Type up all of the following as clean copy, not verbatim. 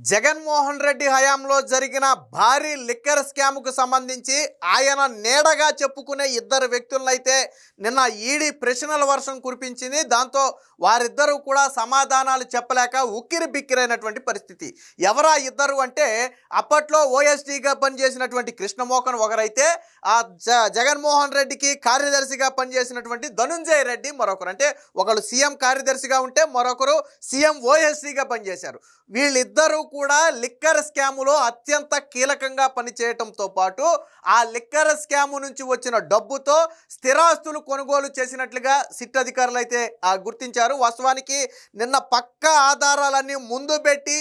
జగన్మోహన్ రెడ్డి హయాంలో జరిగిన భారీ లిక్కర్ స్కామ్కు సంబంధించి ఆయన నీడగా చెప్పుకునే ఇద్దరు వ్యక్తులనైతే నిన్న ఈడీ ప్రశ్నల వర్షం కురిపించింది. దాంతో వారిద్దరూ కూడా సమాధానాలు చెప్పలేక ఉక్కిరి బిక్కిరైనటువంటి పరిస్థితి. ఎవరా ఇద్దరు అంటే అప్పట్లో ఓఎస్డీగా పనిచేసినటువంటి కృష్ణమోహన్ ఒకరైతే, ఆ జగన్మోహన్ రెడ్డికి కార్యదర్శిగా పనిచేసినటువంటి ధనుంజయ రెడ్డి మరొకరు. అంటే ఒకరు సీఎం కార్యదర్శిగా ఉంటే మరొకరు సీఎం ఓఎస్డీగా పనిచేశారు. వీళ్ళిద్దరూ కూడా లిక్కర్ స్కాములో అత్యంత కీలకంగా పనిచేయటంతో పాటు ఆ లిక్కర్ స్కాము నుంచి వచ్చిన డబ్బుతో స్థిరాస్తులు కొనుగోలు చేసినట్లుగా సిట్ అధికారులు అయితే గుర్తించారు. వాస్తవానికి నిన్న పక్కా ఆధారాలన్నీ ముందు పెట్టి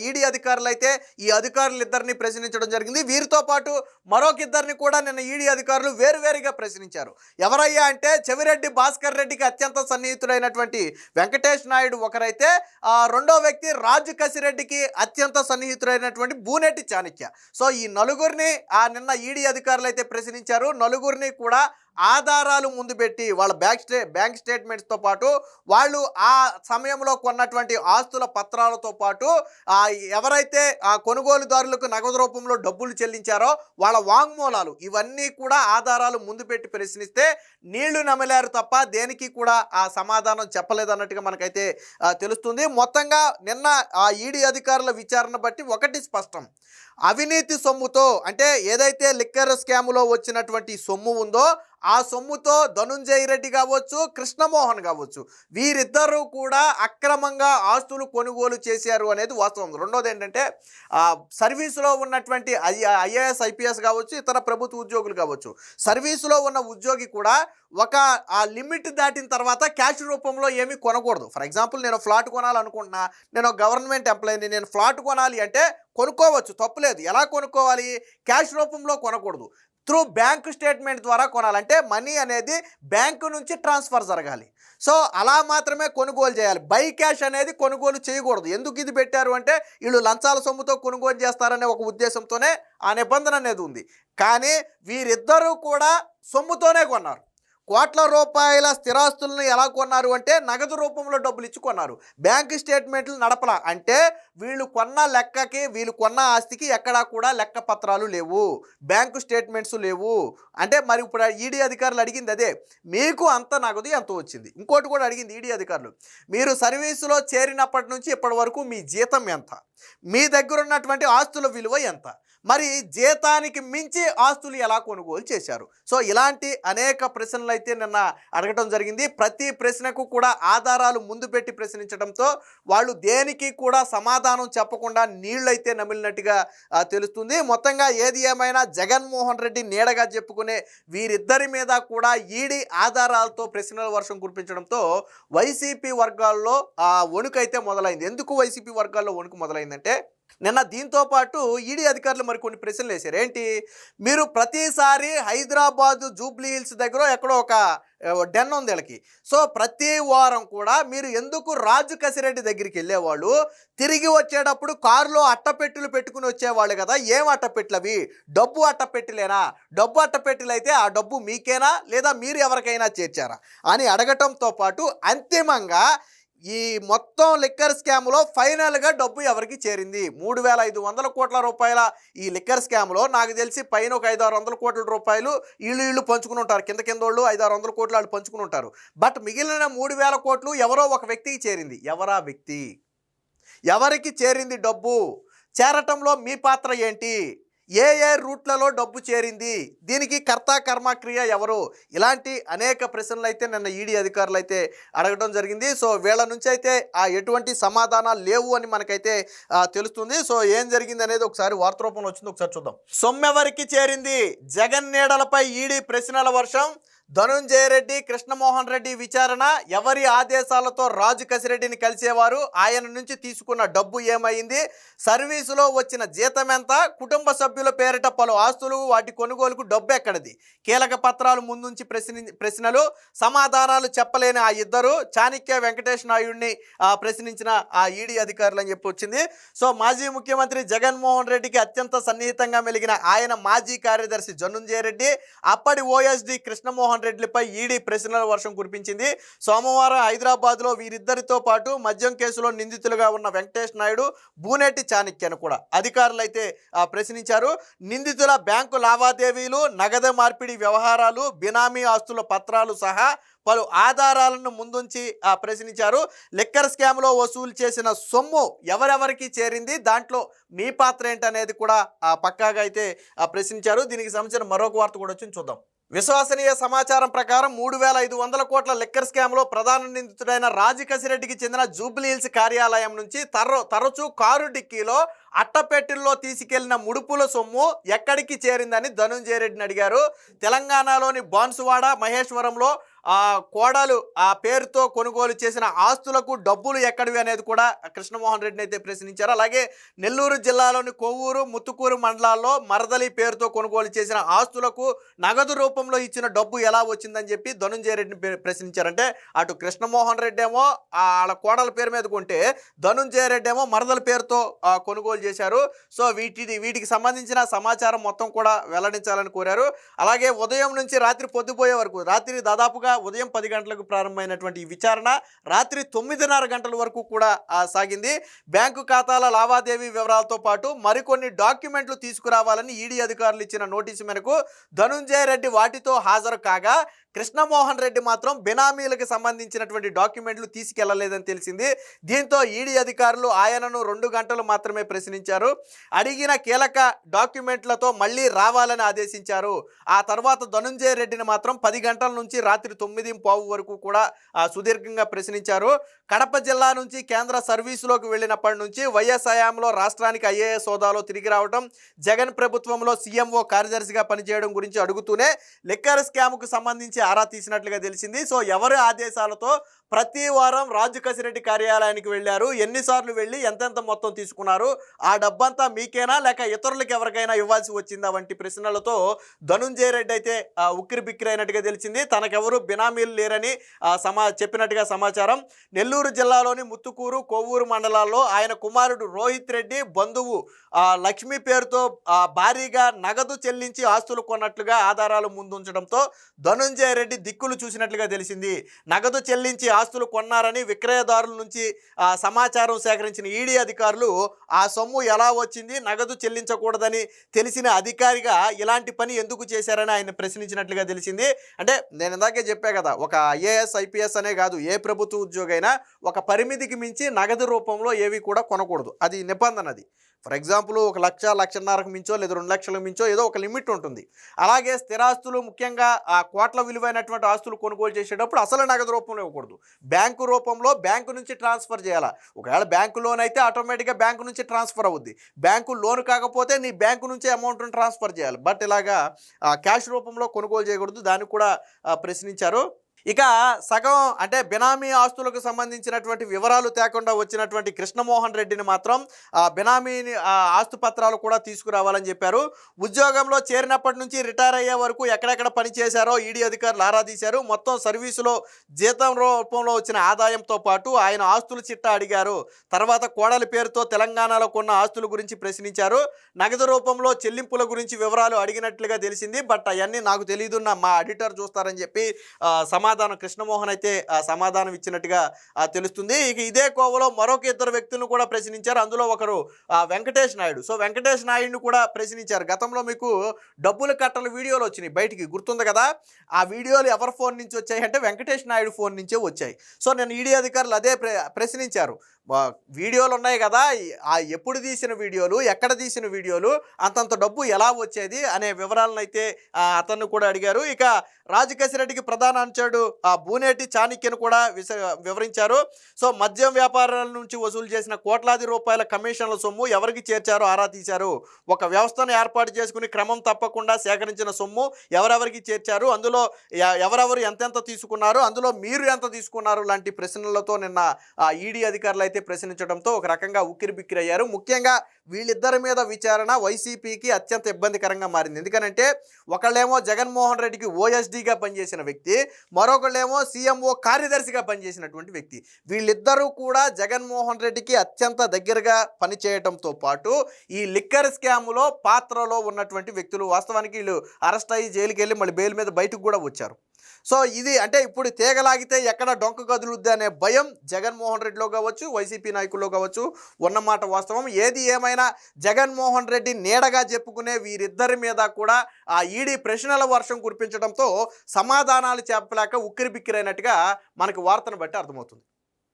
ఈడీ అధికారులు అయితే ఈ అధికారులిద్దరిని ప్రశ్నించడం జరిగింది. వీరితో పాటు మరొకిద్దరిని కూడా నిన్న ఈడీ అధికారులు వేరువేరుగా ప్రశ్నించారు. ఎవరయ్యా అంటే చెవిరెడ్డి భాస్కర్ రెడ్డికి అత్యంత సన్నిహితుడైనటువంటి వెంకటేష్ నాయుడు ఒకరైతే, రెండో వ్యక్తి రాజు కసిరెడ్డికి అత్యంత సన్నిహితుడైనటువంటి బూనెట్టి చాణక్య. సో ఈ నలుగురిని నిన్న ఈడీ అధికారులు అయితే ప్రశ్నించారు. నలుగురిని కూడా ఆధారాలు ముందు పెట్టి వాళ్ళ బ్యాంక్ స్టేట్మెంట్స్తో పాటు వాళ్ళు ఆ సమయంలో కొన్నటువంటి ఆస్తుల పత్రాలతో పాటు ఎవరైతే కొనుగోలుదారులకు నగదు రూపంలో డబ్బులు చెల్లించారో వాళ్ళ వాంగ్మూలాలు ఇవన్నీ కూడా ఆధారాలు ముందు పెట్టి ప్రశ్నిస్తే నీళ్లు నమిలారు తప్ప దేనికి కూడా ఆ సమాధానం చెప్పలేదన్నట్టుగా మనకైతే తెలుస్తుంది. మొత్తంగా నిన్న ఆ ఈడీ అధికారుల విచారణ బట్టి ఒకటి స్పష్టం, అవినీతి సొమ్ముతో అంటే ఏదైతే లిక్కర్ స్కాములో వచ్చినటువంటి సొమ్ము ఉందో ఆ సొమ్ముతో ధనుంజయ రెడ్డి కావచ్చు, కృష్ణమోహన్ కావచ్చు, వీరిద్దరూ కూడా అక్రమంగా ఆస్తులు కొనుగోలు చేశారు అనేది వాస్తవం. రెండోది ఏంటంటే సర్వీసులో ఉన్నటువంటి ఐఏఎస్ ఐపీఎస్ కావచ్చు, ఇతర ప్రభుత్వ ఉద్యోగులు కావచ్చు, సర్వీసులో ఉన్న ఉద్యోగి కూడా ఒక లిమిట్ దాటిన తర్వాత క్యాష్ రూపంలో ఏమీ కొనకూడదు. ఫర్ ఎగ్జాంపుల్ నేను ఫ్లాట్ కొనాలనుకుంటున్నా, నేను గవర్నమెంట్ ఎంప్లాయీని, నేను ఫ్లాట్ కొనాలి అంటే కొనుక్కోవచ్చు, తప్పులేదు. ఎలా కొనుక్కోవాలి? క్యాష్ రూపంలో కొనకూడదు, త్రూ బ్యాంకు స్టేట్మెంట్ ద్వారా కొనాలంటే మనీ అనేది బ్యాంకు నుంచి ట్రాన్స్ఫర్ జరగాలి. సో అలా మాత్రమే కొనుగోలు చేయాలి. బై క్యాష్ అనేది కొనుగోలు చేయకూడదు. ఎందుకు ఇది పెట్టారు అంటే వీళ్ళు లంచాల సొమ్ముతో కొనుగోలు చేస్తారనే ఒక ఉద్దేశంతోనే ఆ నిబంధన అనేది ఉంది. కానీ వీరిద్దరూ కూడా సొమ్ముతోనే కొన్నారు. కోట్ల రూపాయల స్థిరాస్తులను ఎలా కొన్నారు అంటే నగదు రూపంలో డబ్బులు ఇచ్చి కొన్నారు. బ్యాంక్ స్టేట్మెంట్లు నడపలా. అంటే వీళ్ళు కొన్న లెక్కకి, వీళ్ళు కొన్న ఆస్తికి ఎక్కడా కూడా లెక్క పత్రాలు లేవు, బ్యాంకు స్టేట్మెంట్స్ లేవు. అంటే మరి ఇప్పుడు ఈడీ అధికారులు అడిగింది అదే, మీకు అంత నగదు ఎంత వచ్చింది? ఇంకోటి కూడా అడిగింది ఈడీ అధికారులు, మీరు సర్వీసులో చేరినప్పటి నుంచి ఇప్పటి వరకు మీ జీతం ఎంత, మీ దగ్గర ఉన్నటువంటి ఆస్తుల విలువ ఎంత, మరి జీతానికి మించి ఆస్తులు ఎలా కొనుగోలు చేశారు? సో ఇలాంటి అనేక ప్రశ్నలు అయితే నిన్న అడగటం జరిగింది. ప్రతి ప్రశ్నకు కూడా ఆధారాలు ముందు పెట్టి ప్రశ్నించడంతో వాళ్ళు దేనికి కూడా సమాధానం చెప్పకుండా నీళ్ళైతే నమిలినట్టుగా తెలుస్తుంది. మొత్తంగా ఏది ఏమైనా జగన్మోహన్ రెడ్డి నీడగా చెప్పుకునే వీరిద్దరి మీద కూడా ఈడీ ఆధారాలతో ప్రశ్నల వర్షం కురిపించడంతో వైసీపీ వర్గాల్లో వణుకైతే మొదలైంది. ఎందుకు వైసీపీ వర్గాల్లో వణుకు మొదలైందంటే నిన్న దీంతో పాటు ఈడీ అధికారులు మరి కొన్ని ప్రశ్నలు వేశారు. ఏంటి, మీరు ప్రతిసారి హైదరాబాదు జూబ్లీ హిల్స్ దగ్గర ఎక్కడో ఒక డెన్ ఉంది వీళ్ళకి. సో ప్రతి వారం కూడా మీరు ఎందుకు రాజు కసిరెడ్డి దగ్గరికి వెళ్ళేవాళ్ళు, తిరిగి వచ్చేటప్పుడు కారులో అట్టపెట్టెలు పెట్టుకుని వచ్చేవాళ్ళు కదా, ఏం అట్టపెట్టెలు అవి? డబ్బు అట్టపెట్టెలేనా? డబ్బు అట్టపెట్టెలు అయితే ఆ డబ్బు మీకేనా లేదా మీరు ఎవరికైనా చేర్చారా అని అడగటంతో పాటు అంతిమంగా ఈ మొత్తం లిక్కర్ స్కామ్లో ఫైనల్గా డబ్బు ఎవరికి చేరింది? 3,500 కోట్ల రూపాయల ఈ లిక్కర్ స్కామ్లో నాకు తెలిసి పైన ఒక 500-600 కోట్ల రూపాయలు వీళ్ళు పంచుకుని ఉంటారు. కింద వాళ్ళు 500-600 కోట్లు వాళ్ళు పంచుకుని ఉంటారు. బట్ మిగిలిన 3,000 కోట్లు ఎవరో ఒక వ్యక్తికి చేరింది. ఎవరా వ్యక్తి? ఎవరికి చేరింది డబ్బు? చేరటంలో మీ పాత్ర ఏంటి? ఏ రూట్లలో డబ్బు చేరింది? దీనికి కర్త కర్మ క్రియ ఎవరు? ఇలాంటి అనేక ప్రశ్నలు అయితే నిన్న ఈడీ అధికారులు అయితే అడగడం జరిగింది. సో వీళ్ళ నుంచి అయితే ఎటువంటి సమాధానాలు లేవు అని మనకైతే తెలుస్తుంది. సో ఏం జరిగింది అనేది ఒకసారి వార్త రూపంలో వచ్చింది, ఒకసారి చూద్దాం. సొమ్మెవరికి చేరింది? జగన్ నీడలపై ఈడీ ప్రశ్నల వర్షం. ధనుంజయ రెడ్డి, కృష్ణమోహన్ రెడ్డి విచారణ. ఎవరి ఆదేశాలతో రాజు కసిరెడ్డిని కలిసేవారు? ఆయన నుంచి తీసుకున్న డబ్బు ఏమైంది? సర్వీసులో వచ్చిన జీతం ఎంత? కుటుంబ సభ్యుల పేరిట పలు ఆస్తులు, వాటి కొనుగోలుకు డబ్బు ఎక్కడిది? కీలక పత్రాలు ముందుంచి ప్రశ్నలు. సమాధానాలు చెప్పలేని ఆ ఇద్దరు చాణక్య వెంకటేష్ నాయుడిని ప్రశ్నించిన ఆ ఈడీ అధికారులు అని చెప్పి వచ్చింది. సో మాజీ ముఖ్యమంత్రి జగన్మోహన్ రెడ్డికి అత్యంత సన్నిహితంగా మెలిగిన ఆయన మాజీ కార్యదర్శి ధనుంజయ రెడ్డి, అప్పటి ఓఎస్డీ కృష్ణమోహన్ జగన్మోహన్ రెడ్డిపై ఈడీ ప్రశ్నల వర్షం కురిపించింది. సోమవారం హైదరాబాద్లో వీరిద్దరితో పాటు మద్యం కేసులో నిందితులుగా ఉన్న వెంకటేష్ నాయుడు, బూనేటి చాణక్యను కూడా అధికారులు అయితే ప్రశ్నించారు. నిందితుల బ్యాంకు లావాదేవీలు, నగదు మార్పిడి వ్యవహారాలు, బినామీ ఆస్తుల పత్రాలు సహా పలు ఆధారాలను ముందుంచి ప్రశ్నించారు. లిక్కర్ స్కామ్లో వసూలు చేసిన సొమ్ము ఎవరెవరికి చేరింది, దాంట్లో మీ పాత్ర ఏంటనేది కూడా పక్కాగా అయితే ప్రశ్నించారు. దీనికి సంబంధించిన మరొక వార్త కూడా వచ్చింది, చూద్దాం. విశ్వసనీయ సమాచారం ప్రకారం 3,500 కోట్ల లిక్కర్ స్కామ్లో ప్రధాన నిందితుడైన రాజకసిరెడ్డికి చెందిన జూబ్లీహిల్స్ కార్యాలయం నుంచి తరచూ కారు డిక్కీలో అట్టపెట్టెల్లో తీసుకెళ్లిన ముడుపుల సొమ్ము ఎక్కడికి చేరిందని ధనుంజయ రెడ్డిని అడిగారు. తెలంగాణలోని బాన్సువాడ, మహేశ్వరంలో కోడలు పేరుతో కొనుగోలు చేసిన ఆస్తులకు డబ్బులు ఎక్కడివి అనేది కూడా కృష్ణమోహన్ రెడ్డిని అయితే ప్రశ్నించారు. అలాగే నెల్లూరు జిల్లాలోని కొవ్వూరు, ముత్తుకూరు మండలాల్లో మరదలి పేరుతో కొనుగోలు చేసిన ఆస్తులకు నగదు రూపంలో ఇచ్చిన డబ్బు ఎలా వచ్చిందని చెప్పి ధనుంజయ రెడ్డిని ప్రశ్నించారంటే అటు కృష్ణమోహన్ రెడ్డి ఏమో వాళ్ళ కోడల పేరు మీద కొంటే ధనుంజయ రెడ్డి ఏమో మరదల పేరుతో కొనుగోలు చేశారు. సో వీటికి సంబంధించిన సమాచారం మొత్తం కూడా వెల్లడించాలని కోరారు. అలాగే ఉదయం నుంచి రాత్రి పొద్దుపోయే వరకు, రాత్రి దాదాపుగా ఉదయం 10 గంటలకు ప్రారంభమైనటువంటి ఈ విచారణ రాత్రి 9:30 గంటల వరకు కూడా సాగింది. బ్యాంకు ఖాతాల లావాదేవీ వివరాలతో పాటు మరికొన్ని డాక్యుమెంట్లు తీసుకురావాలని ఈడీ అధికారులు ఇచ్చిన నోటీసు మేరకు ధనుంజయ రెడ్డి వాటితో హాజరు కాగా, కృష్ణమోహన్ రెడ్డి మాత్రం బినామీలకు సంబంధించినటువంటి డాక్యుమెంట్లు తీసుకెళ్లలేదని తెలిసింది. దీంతో ఈడీ అధికారులు ఆయనను 2 గంటలు మాత్రమే ప్రశ్నించారు. అడిగిన కీలక డాక్యుమెంట్లతో మళ్ళీ రావాలని ఆదేశించారు. ఆ తర్వాత ధనుంజయ రెడ్డిని మాత్రం 10 గంటల నుంచి రాత్రి 9:15 వరకు కూడా సుదీర్ఘంగా ప్రశ్నించారు. కడప జిల్లా నుంచి కేంద్ర సర్వీసులోకి వెళ్ళినప్పటి నుంచి వైఎస్ హయాంలో రాష్ట్రానికి ఐఏఎస్ హోదాలో తిరిగి రావడం, జగన్ ప్రభుత్వంలో సీఎంఓ కార్యదర్శిగా పనిచేయడం గురించి అడుగుతూనే లిక్కర్ స్కామ్కు సంబంధించి ఆరా తీసినట్లుగా తెలిసింది. సో ఎవరి ఆదేశాలతో ప్రతి వారం రాజకసిరెడ్డి కార్యాలయానికి వెళ్ళారు, ఎన్నిసార్లు వెళ్ళి ఎంతెంత మొత్తం తీసుకున్నారు, ఆ డబ్బంతా మీకేనా లేక ఇతరులకు ఎవరికైనా ఇవ్వాల్సి వచ్చిందా వంటి ప్రశ్నలతో ధనుంజయ రెడ్డి అయితే ఉక్కిరి బిక్కిరి అయినట్టుగా తెలిసింది. తనకెవరు బినామీలు లేరని చెప్పినట్టుగా సమాచారం. నెల్లూరు జిల్లాలోని ముత్తుకూరు, కొవ్వూరు మండలాల్లో ఆయన కుమారుడు రోహిత్ రెడ్డి బంధువు లక్ష్మి పేరుతో భారీగా నగదు చెల్లించి ఆస్తులు కొన్నట్లుగా ఆధారాలు ముందుంచడంతో ధనుంజయ రెడ్డి దిక్కులు చూసినట్లుగా తెలిసింది. నగదు చెల్లించి ఆస్తులు కొన్నారని విక్రయదారుల నుంచి సమాచారం సేకరించిన ఈడీ అధికారులు ఆ సొమ్ము ఎలా వచ్చింది, నగదు చెల్లించకూడదని తెలిసిన అధికారిగా ఇలాంటి పని ఎందుకు చేశారని ఆయన ప్రశ్నించినట్లుగా తెలిసింది. అంటే నేను ఇందాకే చెప్పా కదా, ఒక ఐఏఎస్ ఐపీఎస్ అనే కాదు, ఏ ప్రభుత్వ ఉద్యోగి అయినా ఒక పరిమితికి మించి నగదు రూపంలో ఏవి కూడా కొనకూడదు. అది నిబంధన. అది ఫర్ ఎగ్జాంపుల్ 1,00,000, 1,50,000కు మించో లేదా 2 లక్షలకు మించో ఏదో ఒక లిమిట్ ఉంటుంది. అలాగే స్థిరాస్తులు, ముఖ్యంగా కోట్ల విలువైనటువంటి ఆస్తులు కొనుగోలు చేసేటప్పుడు అసలు నగదు రూపంలో ఇవ్వకూడదు, బ్యాంకు రూపంలో బ్యాంకు నుంచి ట్రాన్స్ఫర్ చేయాలి. ఒకవేళ బ్యాంకు లోన్ అయితే ఆటోమేటిక్గా బ్యాంకు నుంచి ట్రాన్స్ఫర్ అవుద్ది, బ్యాంకు లోన్ కాకపోతే నీ బ్యాంకు నుంచే అమౌంట్ని ట్రాన్స్ఫర్ చేయాలి. బట్ ఇలాగా క్యాష్ రూపంలో కొనుగోలు చేయకూడదు, దాన్ని కూడా ప్రశ్నించారు. ఇక సగం అంటే బినామీ ఆస్తులకు సంబంధించినటువంటి వివరాలు తేకుండా వచ్చినటువంటి కృష్ణమోహన్ రెడ్డిని మాత్రం బినామీ ఆస్తుపత్రాలు కూడా తీసుకురావాలని చెప్పారు. ఉద్యోగంలో చేరినప్పటి నుంచి రిటైర్ అయ్యే వరకు ఎక్కడెక్కడ పనిచేశారో ఈడీ అధికారులు ఆరా తీశారు. మొత్తం సర్వీసులో జీతం రూపంలో వచ్చిన ఆదాయంతో పాటు ఆయన ఆస్తుల చిట్టా అడిగారు. తర్వాత కోడలి పేరుతో తెలంగాణలో కొన్న ఆస్తుల గురించి ప్రశ్నించారు. నగదు రూపంలో చెల్లింపుల గురించి వివరాలు అడిగినట్లుగా తెలిసింది. బట్ అవన్నీ నాకు తెలియదు, మా ఎడిటర్ చూస్తారని చెప్పి కృష్ణమోహన్ అయితే సమాధానం ఇచ్చినట్టుగా తెలుస్తుంది. ఇక ఇదే కోవలో మరొక 2 వ్యక్తులను కూడా ప్రశ్నించారు. అందులో ఒకరు వెంకటేష్ నాయుడు. సో వెంకటేష్ నాయుడును కూడా ప్రశ్నించారు. గతంలో మీకు డబ్బులు కట్టల వీడియోలు వచ్చినాయి బయటికి, గుర్తుంది కదా? ఆ వీడియోలు ఎవరి ఫోన్ నుంచి వచ్చాయి అంటే వెంకటేష్ నాయుడు ఫోన్ నుంచే వచ్చాయి. సో నేను ఈడీ అధికారులు అదే ప్రశ్నించారు. వీడియోలు ఉన్నాయి కదా, ఎప్పుడు తీసిన వీడియోలు, ఎక్కడ తీసిన వీడియోలు, అంతంత డబ్బు ఎలా వచ్చేది అనే వివరాలను అయితే అతన్ని కూడా అడిగారు. ఇక రాజకసిరెడ్డికి ప్రధాన అనుచరుడు బూనేటి చాణక్యను కూడా వివరించారు. సో మద్యం వ్యాపారాల నుంచి వసూలు చేసిన కోట్లాది రూపాయల కమిషన్ల సొమ్ము ఎవరికి చేర్చారో ఆరా తీశారు. ఒక వ్యవస్థను ఏర్పాటు చేసుకుని క్రమం తప్పకుండా సేకరించిన సొమ్ము ఎవరెవరికి చేర్చారు, అందులో ఎవరెవరు ఎంతెంత తీసుకున్నారు, అందులో మీరు ఎంత తీసుకున్నారు లాంటి ప్రశ్నలతో నిన్న ఈడీ అధికారులు అయితే ప్రశ్నించడంతో ఒక రకంగా ఉక్కిరి బిక్కిరి అయ్యారు. ముఖ్యంగా వీళ్ళిద్దరి మీద విచారణ వైసీపీకి అత్యంత ఇబ్బందికరంగా మారింది. ఎందుకనంటే ఒకళ్ళేమో జగన్మోహన్ రెడ్డికి ఓఎస్డీగా పనిచేసిన వ్యక్తి, మరొకళ్ళేమో సీఎంఓ కార్యదర్శిగా పనిచేసినటువంటి వ్యక్తి. వీళ్ళిద్దరూ కూడా జగన్మోహన్ రెడ్డికి అత్యంత దగ్గరగా పనిచేయడంతో పాటు ఈ లిక్కర్ స్కామ్లో పాత్రలో ఉన్నటువంటి వ్యక్తులు. వాస్తవానికి వీళ్ళు అరెస్ట్ అయ్యి జైలుకి వెళ్ళి మళ్ళీ బెయిల్ మీద బయటకు కూడా వచ్చారు. సో ఇది అంటే ఇప్పుడు తీగలాగితే ఎక్కడ డొంక కదులుద్ది అనే భయం జగన్మోహన్ రెడ్డిలో కావచ్చు, వైసీపీ నాయకుల్లో కావచ్చు ఉన్నమాట వాస్తవం. ఏది ఏమైనా జగన్మోహన్ రెడ్డి నీడగా చెప్పుకునే వీరిద్దరి మీద కూడా ఆ ఈడీ ప్రశ్నల వర్షం కురిపించడంతో సమాధానాలు చెప్పలేక ఉక్కిరిబిక్కిరైనట్టుగా మనకు వార్తను బట్టి అర్థమవుతుంది.